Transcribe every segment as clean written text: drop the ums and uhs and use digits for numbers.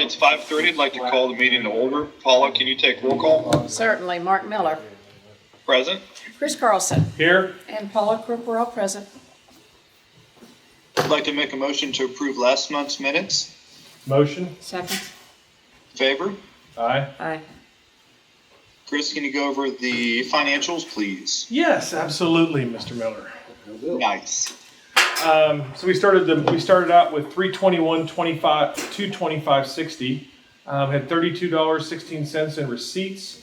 it's 5:30. I'd like to call the meeting to order. Paula, can you take roll call? Certainly. Mark Miller. Present. Chris Carlson. Here. And Paula Crook, we're all present. I'd like to make a motion to approve last month's minutes. Motion. Second. Favor? Aye. Aye. Chris, can you go over the financials, please? Yes, absolutely, Mr. Miller. Nice. So we started out with 321.25, 225.60. Had $32.16 in receipts.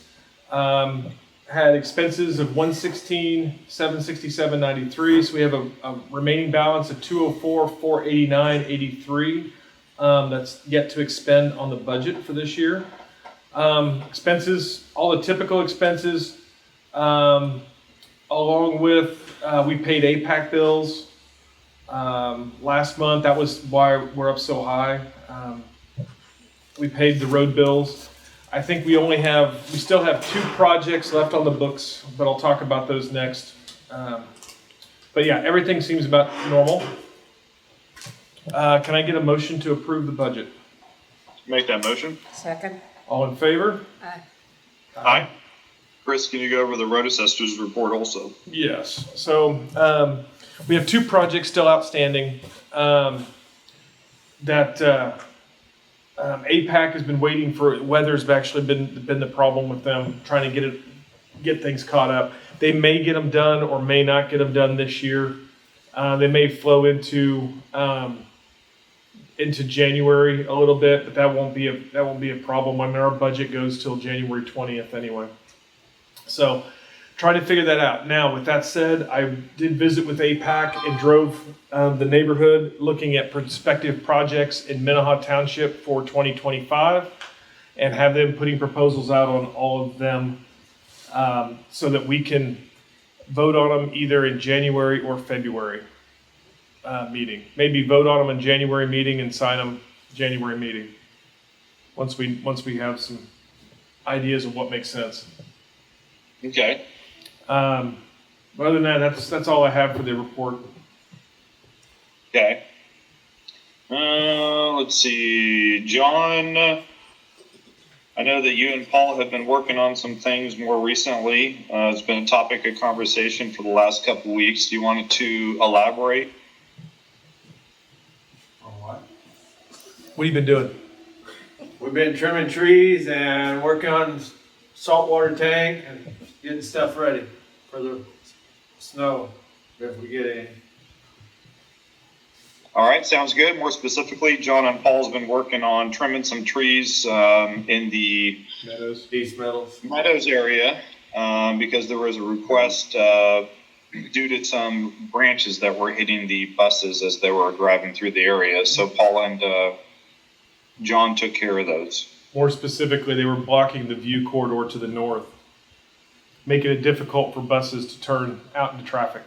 Had expenses of 116,767.93. So we have a remaining balance of 204,489.83. That's yet to expend on the budget for this year. Expenses, all the typical expenses, along with we paid APAC bills last month. That was why we're up so high. We paid the road bills. I think we still have 2 projects left on the books, but I'll talk about those next. But yeah, everything seems about normal. Can I get a motion to approve the budget? Make that motion. Second. All in favor? Aye. Aye. Chris, can you go over the road assessor's report also? Yes. So we have 2 projects still outstanding that APAC has been waiting for. Weather's actually been the problem with them trying to get things caught up. They may get them done or may not get them done this year. They may flow into January a little bit, but that won't be a problem. I mean, our budget goes till January 20th anyway. So try to figure that out. Now, with that said, I did visit with APAC and drove the neighborhood looking at prospective projects in Township for 2025 and have them putting proposals out on all of them so that we can vote on them either in January or February meeting. Maybe vote on them in January meeting and sign them January meeting once we have some ideas of what makes sense. Okay. But other than that, that's all I have for the report. Okay. Let's see. John, I know that you and Paul have been working on some things more recently. It's been a topic of conversation for the last couple of weeks. Do you want to elaborate? On what? What have you been doing? We've been trimming trees and working on saltwater tank and getting stuff ready for the snow if we get any. All right, sounds good. More specifically, John and Paul's been working on trimming some trees in the East Meadows area because there was a request due to some branches that were hitting the buses as they were driving through the area. So Paul and John took care of those. More specifically, they were blocking the view corridor to the north, making it difficult for buses to turn out into traffic.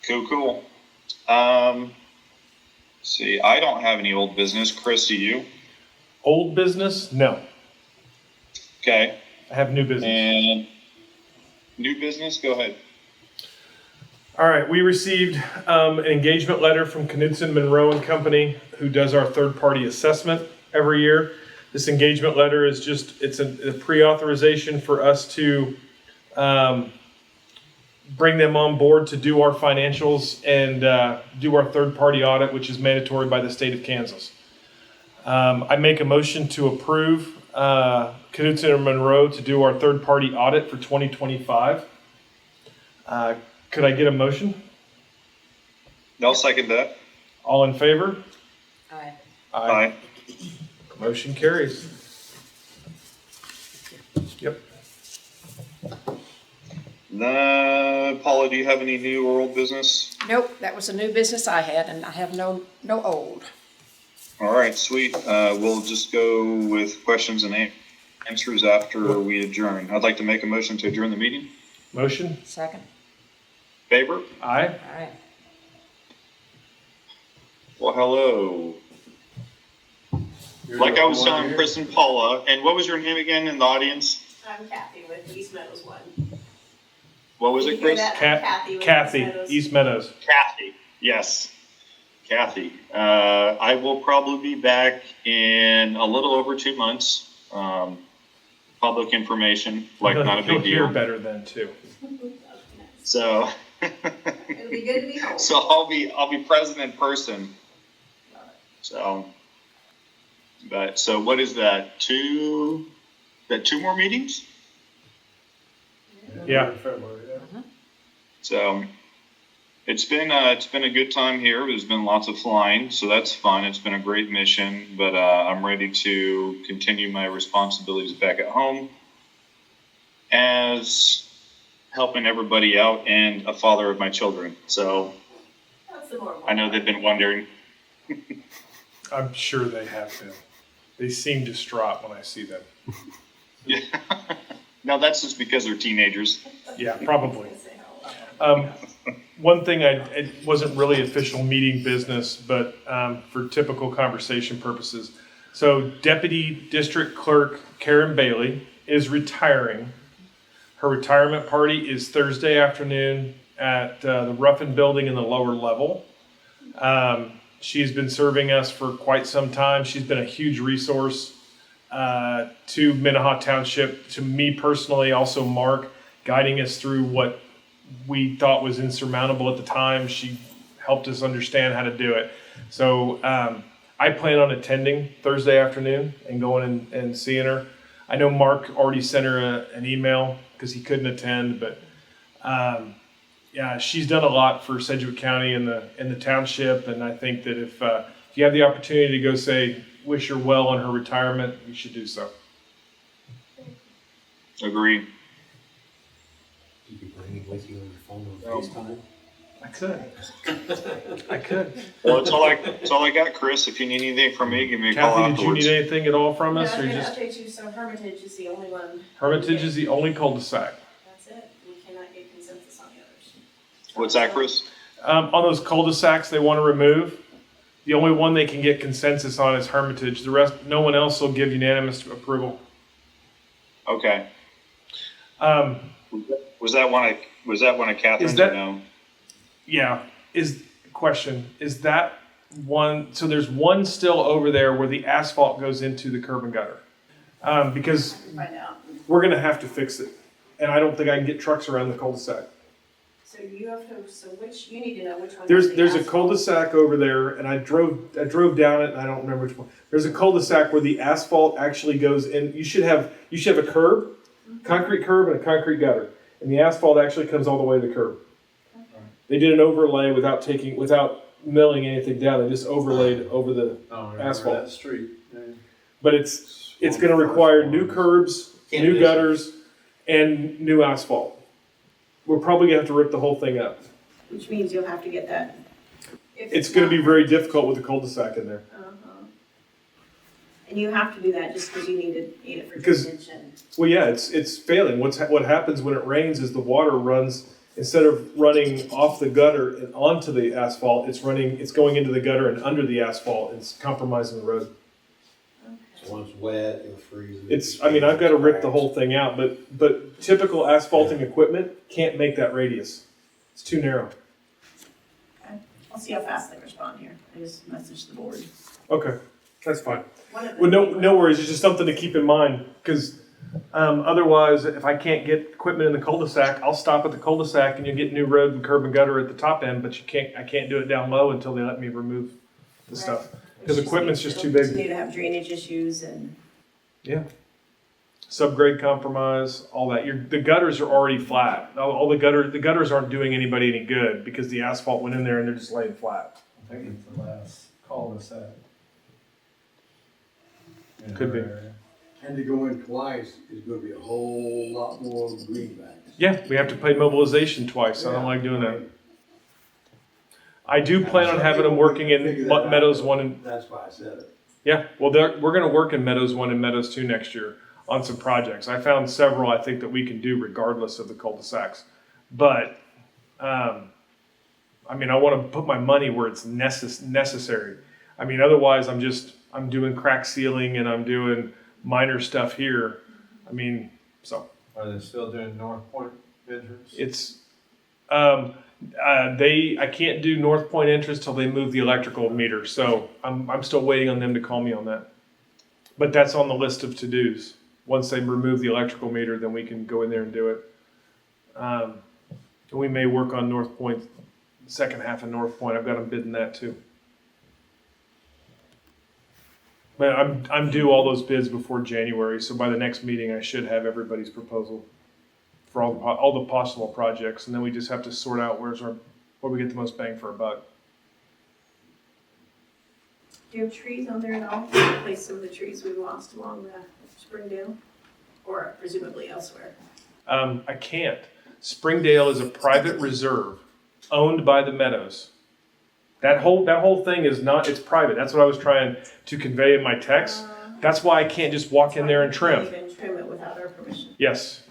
Cool. See, I don't have any old business. Chris, do you? Old business? No. Okay. I have new business. And new business? Go ahead. All right, we received an engagement letter from Knudsen, Monroe and Company, who does our third-party assessment every year. This engagement letter is it's a pre-authorization for us to bring them on board to do our financials and do our third-party audit, which is mandatory by the state of Kansas. I make a motion to approve Knudsen and Monroe to do our third-party audit for 2025. Could I get a motion? I'll second that. All in favor? Aye. Aye. Motion carries. Yep. Paula, do you have any new or old business? Nope, that was a new business I had, and I have no old. All right, sweet. We'll just go with questions and answers after we adjourn. I'd like to make a motion to adjourn the meeting. Motion? Second. Favor? Aye. Aye. Well, hello. Like I was telling Chris and Paula, and what was your name again in the audience? I'm Kathy with East Meadows 1. What was Did it, you hear Chris? that? I'm Kathy with Kathy, East Meadows. East Meadows. Kathy. Yes. Kathy. I will probably be back in a little over 2 months. Public information, like not a You'll big hear deal. better then too. So, It'll be good to be home. so I'll be present in person. So, so what is that? Two more meetings? Yeah. February, yeah. So it's been a good time here. There's been lots of flying, so that's fun. It's been a great mission, but I'm ready to continue my responsibilities back at home as helping everybody out and a father of my children. So That's the more. I know they've been wondering. I'm sure they have been. They seem distraught when I see them. Yeah. No, that's just because they're teenagers. Yeah, probably. One thing, it wasn't really official meeting business, but for typical conversation purposes. So Deputy District Clerk Karen Bailey is retiring. Her retirement party is Thursday afternoon at the Ruffin Building in the lower level. She's been serving us for quite some time. She's been a huge resource to Minnehaha Township, to me personally, also Mark, guiding us through what we thought was insurmountable at the time. She helped us understand how to do it. So I plan on attending Thursday afternoon and going and seeing her. I know Mark already sent her an email because he couldn't attend, but yeah, she's done a lot for Sedgwick County and the township, and I think that if you have the opportunity to go say wish her well on her retirement, you should do so. Agree. You can bring it with you on your phone on FaceTime. I could. Well, it's all I got, Chris. If you need anything from me, give me a call Kathy, did you afterwards. need anything at all from No, I us, was or gonna just update you, so Hermitage is the only one. Hermitage is the only cul-de-sac? That's it. We cannot get consensus on the others. What's that, Chris? On those cul-de-sacs they want to remove, the only one they can get consensus on is Hermitage. The rest, no one else will give unanimous approval. Okay. Um, Was that one of Catherine's? Is that- or no? yeah, question, is that one, so there's one still over there where the asphalt goes into the curb and gutter? Because Find out. we're gonna have to fix it, and I don't think I can get trucks around the cul-de-sac. So you have to, you need to know which one. There's has the a asphalt. cul-de-sac over there, and I drove down it, and I don't remember which one. There's a cul-de-sac where the asphalt actually goes in. You should have a curb, concrete curb, and a concrete gutter, and the asphalt actually comes all the way to the curb. They did an overlay without milling anything down. They just overlaid over the, Oh, I remember Asphalt. that street. Yeah. but it's going to require new curbs, Can't new miss it. gutters, and new asphalt. We're probably gonna have to rip the whole thing up. Which means you'll have to get that. If It's gonna not- be very difficult with the cul-de-sac in there. Uh-huh. And you have to do that just because you need it for Because- drainage and. Well, yeah, it's failing. What happens when it rains is the water runs, instead of running off the gutter and onto the asphalt, it's going into the gutter and under the asphalt. It's compromising the road. So when it's wet, it'll freeze. I've got to rip the whole thing out, but typical asphalting equipment can't make that radius. It's too narrow. I'll see how fast they respond here. I just messaged the board. Okay, that's fine. One of Well, them- no worries. It's just something to keep in mind, because otherwise, if I can't get equipment in the cul-de-sac, I'll stop at the cul-de-sac and you'll get new road and curb and gutter at the top end, but I can't do it down low until they let me remove the Right. stuff. Which Because equipment's just too it'll big. Continue to have drainage issues and. Subgrade compromise, all that. The gutters are already flat. All the gutters aren't doing anybody any good because the asphalt went in there and they're just laying flat. I think it's the last cul-de-sac. In Could her be. area. And to go in twice is gonna be a whole lot more greenbacks. Yeah, we have to pay mobilization twice. I don't like doing that. I do plan on having them working in Meadows 1 and That's why I said it. yeah, well, we're going to work in Meadows 1 and Meadows 2 next year on some projects. I found several I think that we can do regardless of the cul-de-sacs. But, I want to put my money where it's necessary. Otherwise I'm doing crack sealing and I'm doing minor stuff here. So Are they still doing North Point entrance? it's, I can't do North Point entrance till they move the electrical meter, so I'm still waiting on them to call me on that. But that's on the list of to-dos. Once they remove the electrical meter, then we can go in there and do it. And we may work on North Point, second half of North Point. I've got them bidding that too. But I'm due all those bids before January, so by the next meeting I should have everybody's proposal for all the possible projects, and then we just have to sort out where we get the most bang for our buck. Do you have trees on there at all? Replace some of the trees we lost along the Springdale? Or presumably elsewhere? I can't. Springdale is a private reserve owned by the Meadows. That whole thing is not, it's private. That's what I was trying to convey in my text. That's why I can't just walk in there and trim. Can't even trim it without our permission. Yes.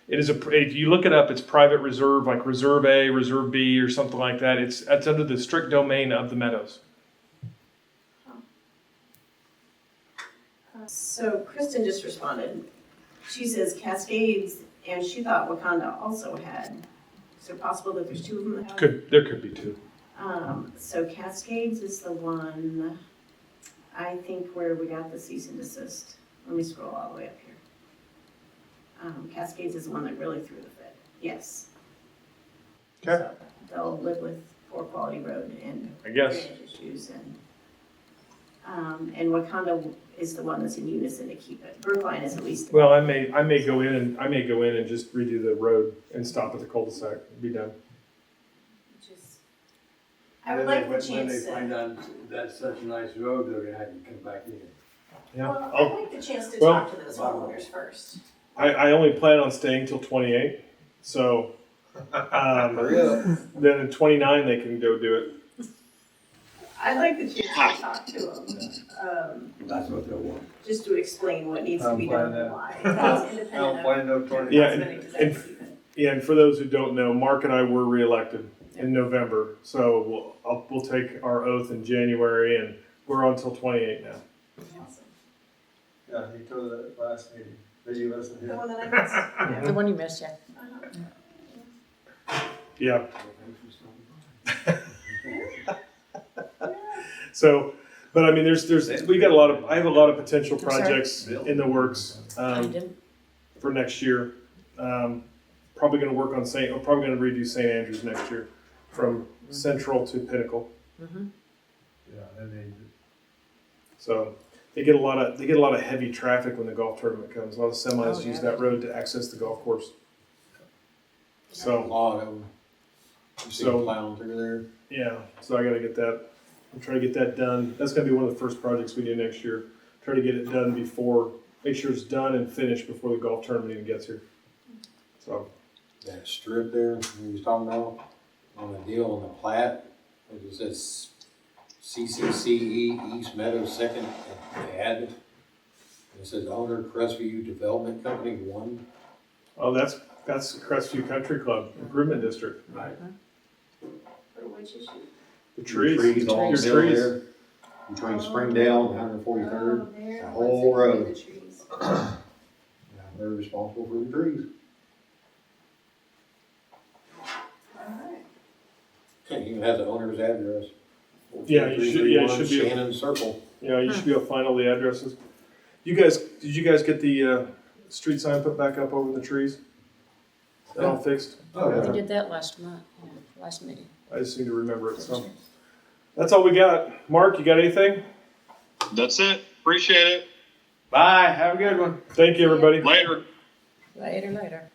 It is if you look it up, it's private reserve, like Reserve A, Reserve B, or something like that. It's under the strict domain of the Meadows. So Kristen just responded. She says Cascades, and she thought Wakanda also had. Is it possible that there's two of them that have? There could be two. So Cascades is the one, I think, where we got the cease and desist. Let me scroll all the way up here. Cascades is the one that really threw the fit. Yes. Okay. So they'll live with poor quality road and I guess. drainage issues, and Wakanda is the one that's in unison to keep it. Brookline is at least. Well, I may go in and just redo the road and stop at the cul-de-sac. Be done. I would like the When chance they find to, out that's such a nice road, they're gonna have you come back in. Yeah. well, I'd like the chance to Well- talk to those homeowners first. I only plan on staying till 28, so Hurry up. then in 29 they can go do it. I'd like the chance to talk to them, That's what they'll want. just to explain what needs to be done and why. It's I independent don't of find no tornado. Yeah, representative even. Yeah, and for those who don't know, Mark and I were reelected in November, so we'll take our oath in January, and we're on till 28 now. Awesome. Yeah, he told that last meeting, that you listened The to. one that I missed. The one you missed, yeah. Yeah. So, but I mean, we got I have a lot of potential I'm sorry? projects in the works I didn't. for next year. Probably going to work on probably going to redo St. Andrews next year, from Central to Pinnacle. Yeah, and they, So they get a lot of heavy traffic when the golf tournament comes. A lot of semis Oh, yeah, use that road to access the golf course. So Lot of them. You see So- plowing through there. yeah, so I got to get that. I'm trying to get that done. That's going to be one of the first projects we do next year. Try to get it done make sure it's done and finished before the golf tournament even gets here. So That strip there, you was talking about, on the deal on the plat, it says CCCE East Meadows Second Ad. It says owner Crestview Development Company 1. oh, that's Crestview Country Club Improvement District. Right. For which issue? The trees, all your down trees. there, between Springdale and 143rd. Oh, there, the the whole ones that road. do the trees. Yeah, they're responsible for the trees. Alright. It even has the owner's address. Yeah, you should be able- Shannon Circle. Yeah, you should be able to find all the addresses. Did you guys get the street sign put back up over the trees? Is that all fixed? We did that last month, yeah, last meeting. I just seem to remember it. So that's all we got. Mark, you got anything? That's it. Appreciate it. bye, have a good one. Thank you, everybody. Later. Later.